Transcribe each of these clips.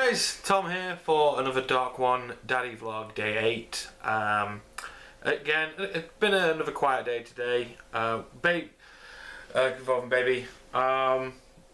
guys, Tom here for another Darkone Daddy Vlog, day 8. Again, it's been another quiet day today. Involving baby.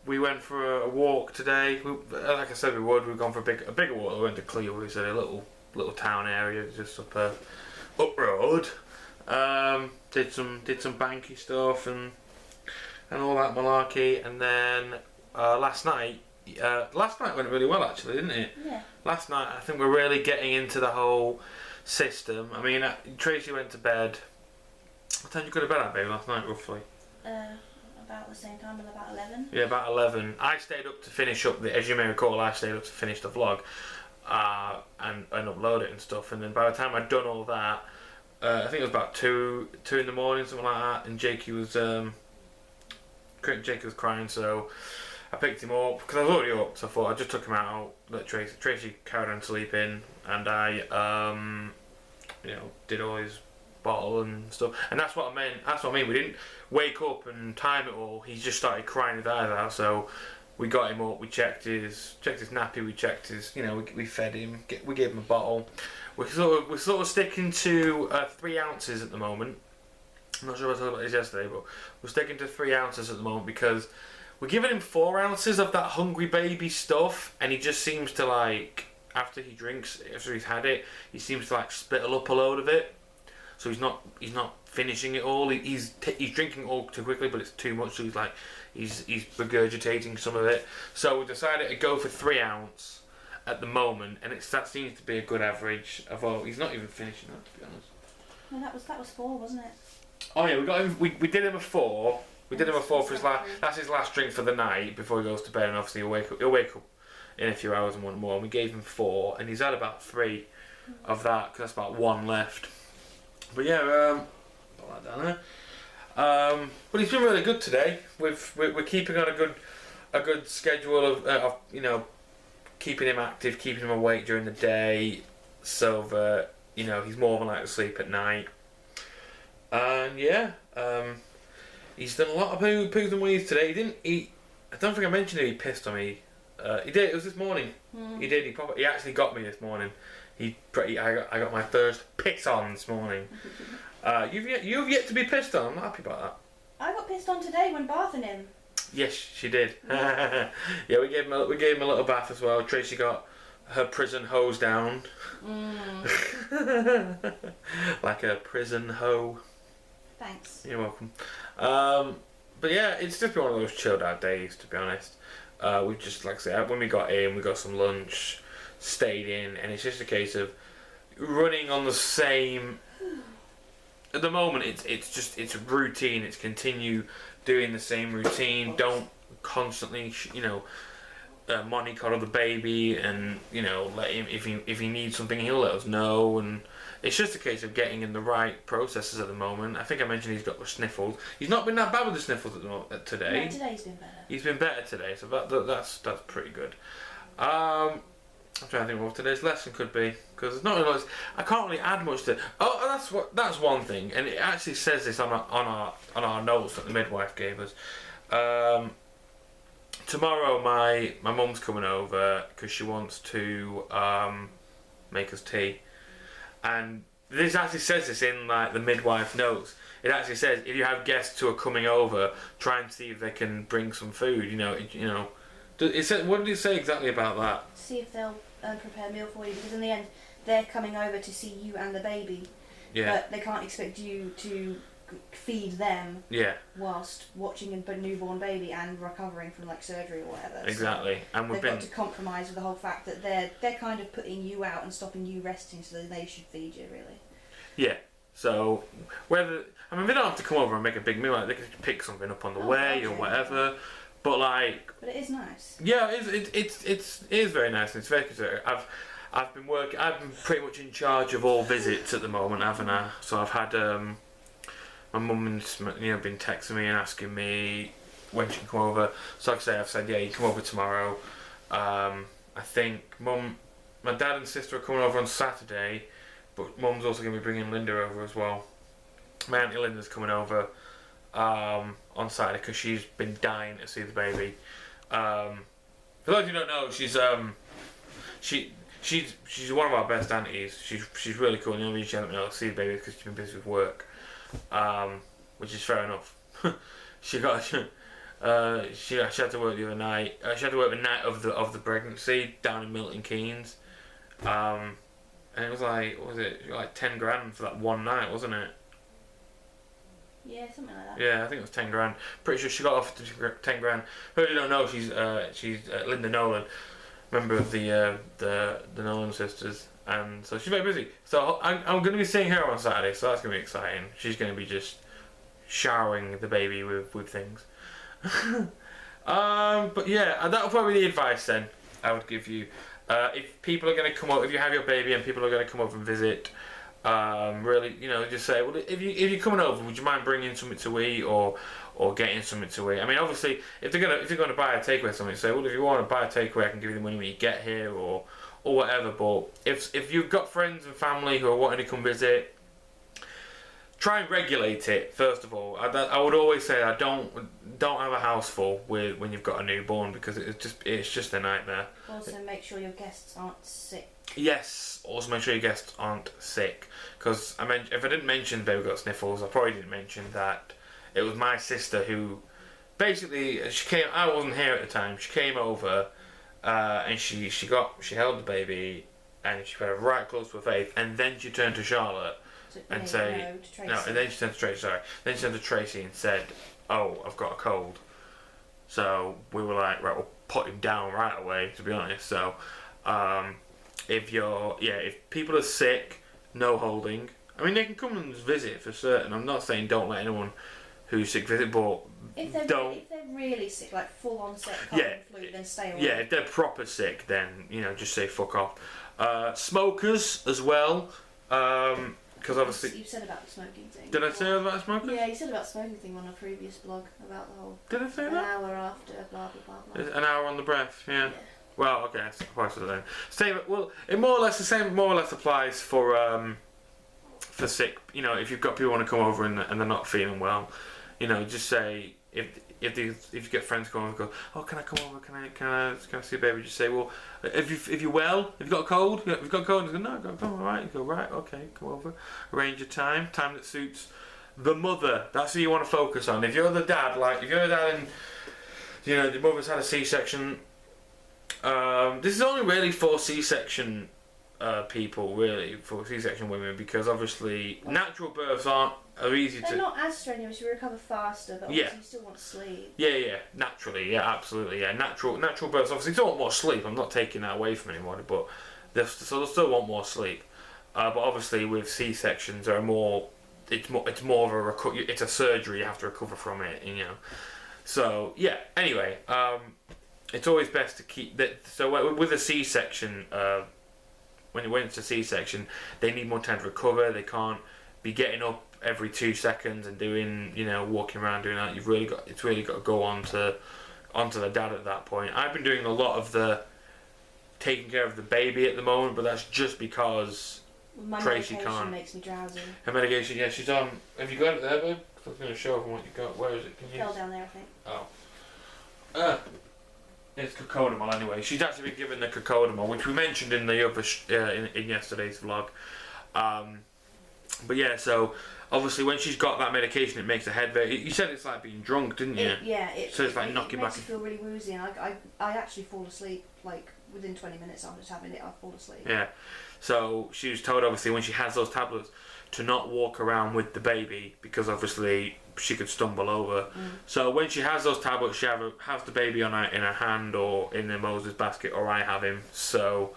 We went for a walk today. Like I said, we would. We've gone for a bigger walk. We went to Cleo, which is a little town area just up road. Did some banky stuff and all that malarkey, and then last night went really well actually, didn't it? Yeah. Last night I think we're really getting into the whole system. I mean, Tracy went to bed. What time did you go to bed at, baby, last night, roughly? About the same time, about 11. Yeah, about 11. I stayed up to finish up as you may recall, I stayed up to finish the vlog and upload it and stuff. And then by the time I'd done all that, I think it was about 2 in the morning, something like that. And Jakey was crying, so I picked him up because I was already up. So I thought I just took him out, let Tracy carried on sleeping, and I did all his bottle and stuff. And that's what I mean. We didn't wake up and time it all. He just started crying his eyes out. So we got him up. We checked his nappy. We checked his. We fed him. We gave him a bottle. We're sort of sticking to 3 ounces at the moment. I'm not sure if I talked about this yesterday, but we're sticking to 3 ounces at the moment because we're giving him 4 ounces of that hungry baby stuff, and he just seems to after he's had it, he seems to spittle up a load of it. So he's not finishing it all. He's drinking all too quickly, but it's too much. So he's regurgitating some of it. So we decided to go for 3 ounce at the moment, and that seems to be a good average. Although he's not even finishing that, to be honest. No, that was 4, wasn't it? Oh yeah, we got him. We did him a 4. We did him a 4 for his last. That's his last drink for the night before he goes to bed, and obviously he'll wake up in a few hours and want more. And we gave him 4, and he's had about 3 of that because that's about 1 left. But yeah, put that down there. But he's been really good today. We're keeping on a good schedule of keeping him active, keeping him awake during the day, so that he's more than likely to sleep at night. And yeah, he's done a lot of poos and wees today. He didn't eat. I don't think I mentioned it. He pissed on me. He did. It was this morning. He did. He actually got me this morning. I got my first piss on this morning. You've yet to be pissed on. I'm not happy about that. I got pissed on today when bathing him. Yes, she did. Yeah, we gave him a little bath as well. Tracy got her prison hose down. Like a prison hoe. Thanks. You're welcome. But yeah, it's just been one of those chilled out days, to be honest. We just, like I said, when we got in, we got some lunch, stayed in, and it's just a case of running on the same. At the moment, it's routine. It's continue doing the same routine. Don't constantly, mollycoddle the baby, and let him if he needs something, he'll let us know. And it's just a case of getting in the right processes at the moment. I think I mentioned he's got the sniffles. He's not been that bad with the sniffles today. No, today's been better. He's been better today, so that's pretty good. I'm trying to think what today's lesson could be, because there's not really much. I can't really add much to. Oh, that's one thing, and it actually says this on our notes that the midwife gave us. Tomorrow, my mum's coming over because she wants to make us tea, and this actually says this in the midwife notes. It actually says if you have guests who are coming over, try and see if they can bring some food. It said, what did it say exactly about that? See if they'll prepare a meal for you, because in the end they're coming over to see you and the baby. Yeah. But they can't expect you to feed them. Yeah. Whilst watching a newborn baby and recovering from surgery or whatever. Exactly. So and they've got to compromise with the whole fact that they're kind of putting you out and stopping you resting, so that they should feed you, really. Yeah. So they don't have to come over and make a big meal. They can pick something up on the way or whatever. But it is nice. Yeah, it is very nice, and it's very good. I've been pretty much in charge of all visits at the moment, haven't I? So I've had my mum's been texting me and asking me when she can come over. So like I say, I've said yeah, you can come over tomorrow. I think my dad and sister are coming over on Saturday, but mum's also going to be bringing Linda over as well. My auntie Linda's coming over on Saturday because she's been dying to see the baby. For those who don't know, she's she's one of our best aunties. She's really cool. The only reason she hasn't been able to see the baby is because she's been busy with work, which is fair enough. she had to work the other night. She had to work the night of the pregnancy down in Milton Keynes, and it was like, what was it, like 10 grand for that one night, wasn't it? Yeah, something like that. Yeah, I think it was 10 grand. Pretty sure she got off 10 grand. For those who don't know, she's Linda Nolan, member of the Nolan sisters, and so she's very busy. So I'm going to be seeing her on Saturday, so that's going to be exciting. She's going to be just showering the baby with things. But yeah, that'll probably be the advice then I would give you. If people are going to come up, if you have your baby and people are going to come over and visit, really, just say, well, if you're coming over, would you mind bringing something to eat or getting something to eat? I mean, obviously, if they're gonna buy a takeaway or something, say, well, if you want to buy a takeaway, I can give you the money when you get here or whatever. But if you've got friends and family who are wanting to come visit, try and regulate it. First of all, I would always say I don't have a house full when you've got a newborn, because it's just a nightmare. Also, make sure your guests aren't sick. Yes, also make sure your guests aren't sick, because if I didn't mention the baby got sniffles, I probably didn't mention that it was my sister who basically, she came. I wasn't here at the time. She came over, and she held the baby, and she put it right close to her face, and then she turned to Charlotte and say no, and then she turned to Tracy. Sorry, then she turned to Tracy and said, "Oh, I've got a cold." So we were like, right, we'll put him down right away. To be honest, so. If people are sick, no holding. I mean, they can come and visit for certain. I'm not saying don't let anyone who's sick visit, but if they're really sick, like full on sick, cold and flu, then stay away. Yeah, if they're proper sick, then just say fuck off. Smokers as well, because obviously you said about the smoking thing. Did I say about smoking? Yeah, you said about smoking thing on a previous blog about the whole. Did I say an that? hour after blah blah blah blah. An hour on the breath, yeah. Well, okay, that's quite then. Same. Well, it more or less applies for sick. If you've got people who want to come over and they're not feeling well, just say if you get friends come over and go, oh, can I come over? Can I see a baby? Just say, well, if you're well, if you've got a cold, if you've got a cold, and you go, no, go all right. You go, right, okay, come over. Arrange your time that suits the mother. That's who you want to focus on. If you're the dad, and the mother's had a C-section. This is only really for C-section people, really, for C-section women, because obviously natural births are easy to. They're not as strenuous. You recover faster, but obviously you still want sleep. Yeah, naturally, yeah, absolutely, yeah. Natural births obviously still want more sleep. I'm not taking that away from anybody, but they'll still want more sleep. But obviously with C-sections, there are more. It's more of a it's a surgery. You have to recover from it, So yeah. Anyway. It's always best to keep that. So with a C-section, when it's a C-section, they need more time to recover. They can't be getting up every 2 seconds and doing, walking around doing that. It's really got to go onto the dad at that point. I've been doing a lot of the taking care of the baby at the moment, but that's just because my Tracy medication can't. makes me drowsy. Her medication, yeah, she's on. Have you got it there, babe? I was going to show them what you got. Where is it? Can you? Fell down there, I think. Oh. It's cocodamol anyway. She's actually been given the cocodamol, which we mentioned in the other in yesterday's vlog. But yeah, so obviously when she's got that medication, it makes her head very. You said it's like being drunk, didn't you? So it's like knocking back. It makes you feel really woozy, and I actually fall asleep like within 20 minutes after having it. I fall asleep. Yeah. So she was told obviously when she has those tablets to not walk around with the baby, because obviously she could stumble over. So when she has those tablets, she has the baby in her hand or in the Moses basket, or I have him. So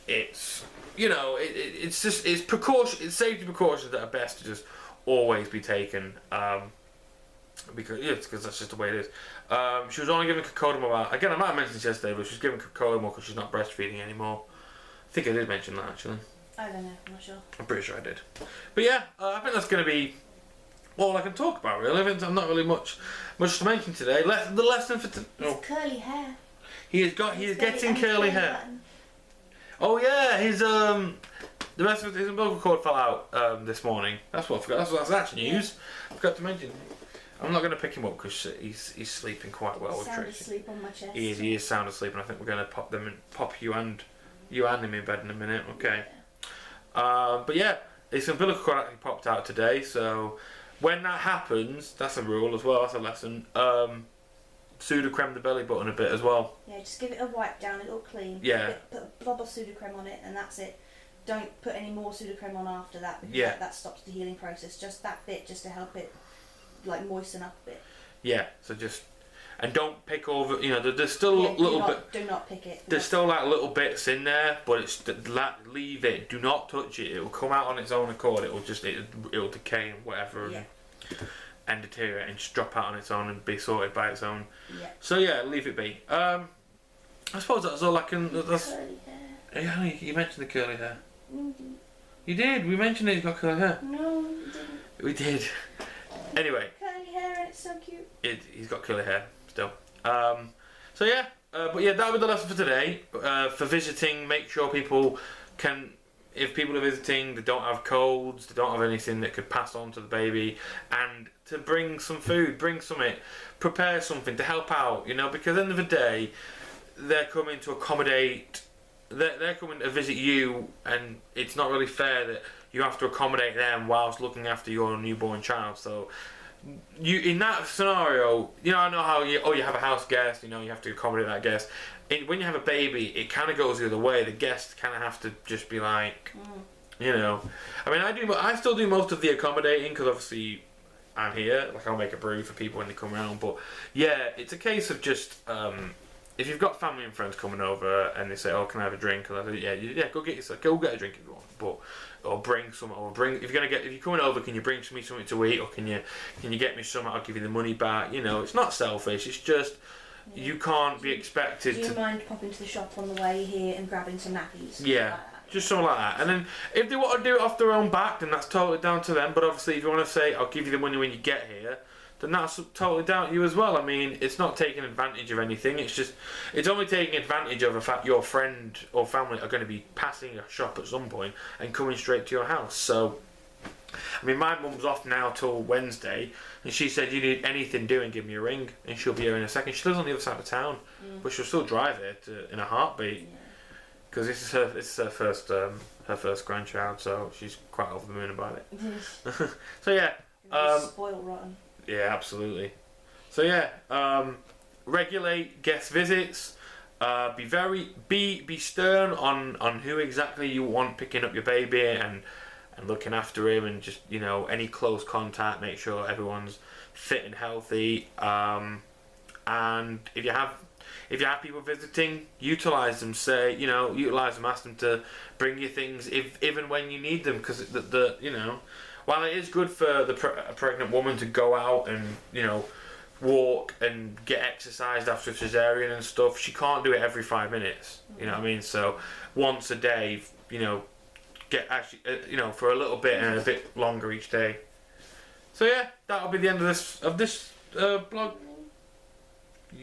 it's it's precaution. It's safety precautions that are best to just always be taken. Because that's just the way it is. She was only given cocodamol. Again, I might have mentioned this yesterday, but she was given cocodamol because she's not breastfeeding anymore. I think I did mention that actually. I don't know. I'm not sure. I'm pretty sure I did. But yeah, I think that's going to be all I can talk about really. I'm not really much to mention today. The lesson for curly hair. He is getting curly hair. Button. Oh yeah, the rest of his umbilical cord fell out this morning. That's what I forgot. That's actually news. I forgot to mention. I'm not going to pick him up because he's sleeping quite well with Tracy. Sound asleep on my chest. He is sound asleep, and I think we're going to pop you and You and him in bed in a minute, okay. But yeah, his umbilical cord actually popped out today, so when that happens, that's a rule as well, that's a lesson. Pseudo-creme the belly button a bit as well. Yeah, just give it a wipe down, a little clean. Yeah. Put a blob of pseudo-creme on it, and that's it. Don't put any more pseudo-creme on after that, because that stops the healing process. Just that bit, just to help it, like, moisten up a bit. Yeah, so just... And don't pick over, there's still little bit... Do not pick it. There's still, like, little bits in there, but it's... leave it. Do not touch it. It will come out on its own accord. It'll decay and whatever. Yeah. And deteriorate and just drop out on its own and be sorted by its own. Yeah. So yeah, leave it be. I suppose that's all I can... That's, curly hair. Yeah, you mentioned the curly hair. Mm-hmm. You did. We mentioned he's got curly hair. No, we didn't. We did. Anyway. Curly hair and it's so cute. He's got curly hair still. So yeah. But yeah, that was the lesson for today. For visiting, make sure people can... If people are visiting, they don't have colds, they don't have anything that could pass on to the baby, and to bring some food, bring something, prepare something to help out, because at the end of the day, they're coming to accommodate, they're coming to visit you, and it's not really fair that you have to accommodate them whilst looking after your newborn child. So, in that scenario, I know how you have a house guest, you have to accommodate that guest. When you have a baby, it kind of goes the other way. The guests kind of have to just be like, I mean, I still do most of the accommodating because obviously I'm here. Like, I'll make a brew for people when they come around. But yeah, it's a case of just if you've got family and friends coming over and they say, "Oh, can I have a drink?" And I say, "Yeah, go get a drink if you want." Or bring some, if you're coming over, can you bring me something to eat, or can you get me something? I'll give you the money back. It's not selfish. It's just. Yeah. You can't be expected to... Do you mind popping to the shop on the way here and grabbing some nappies? Yeah, like just something like that. And then if they want to do it off their own back, then that's totally down to them. But obviously, if you want to say, I'll give you the money when you get here, then that's totally down to you as well. I mean, it's not taking advantage of anything. It's only taking advantage of the fact your friend or family are going to be passing a shop at some point and coming straight to your house. So... I mean, my mum's off now till Wednesday, and she said, "You need anything doing, give me a ring," and she'll be here in a second. She lives on the other side of town, but she'll still drive here in a heartbeat, because this is her first grandchild, so she's quite over the moon about it. So yeah, spoiled rotten. Yeah, absolutely. So yeah, regulate guest visits. Be stern on who exactly you want picking up your baby and looking after him, and just any close contact, make sure everyone's fit and healthy. And if you have people visiting, utilize them. Utilize them. Ask them to bring you things even when you need them, because while it is good for a pregnant woman to go out and walk and get exercised after a cesarean and stuff, she can't do it every 5 minutes. You know what I mean? So once a day, for a little bit and a bit longer each day. So yeah, that'll be the end of this blog.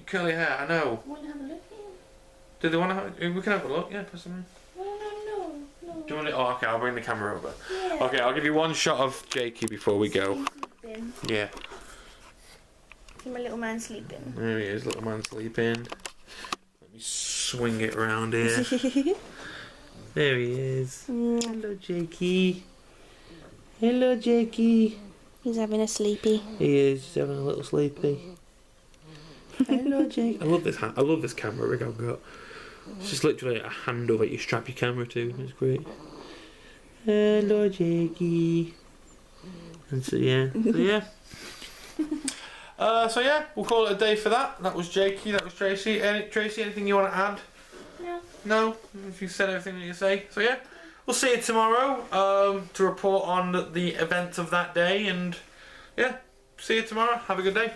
Curly hair, I know. Want to have a look? Do they want to have? We can have a look. Yeah, put some in. No. Do you want it? Oh, okay. I'll bring the camera over. Yeah. Okay, I'll give you one shot of Jakey before we go. Sleeping. Yeah. See my little man sleeping. There he is, little man sleeping. Let me swing it around here. There he is. Hello, Jakey. Hello, Jakey. He's having a sleepy. He is. He's having a little sleepy. Hello, Jake. I love this camera rig I've got. It's just literally a handle that you strap your camera to. It's great. Hello, Jakey. And so yeah. So yeah, we'll call it a day for that. That was Jakey. That was Tracy. Tracy, anything you want to add? No. If you said everything that you say. So yeah, we'll see you tomorrow to report on the events of that day. And yeah, see you tomorrow. Have a good day.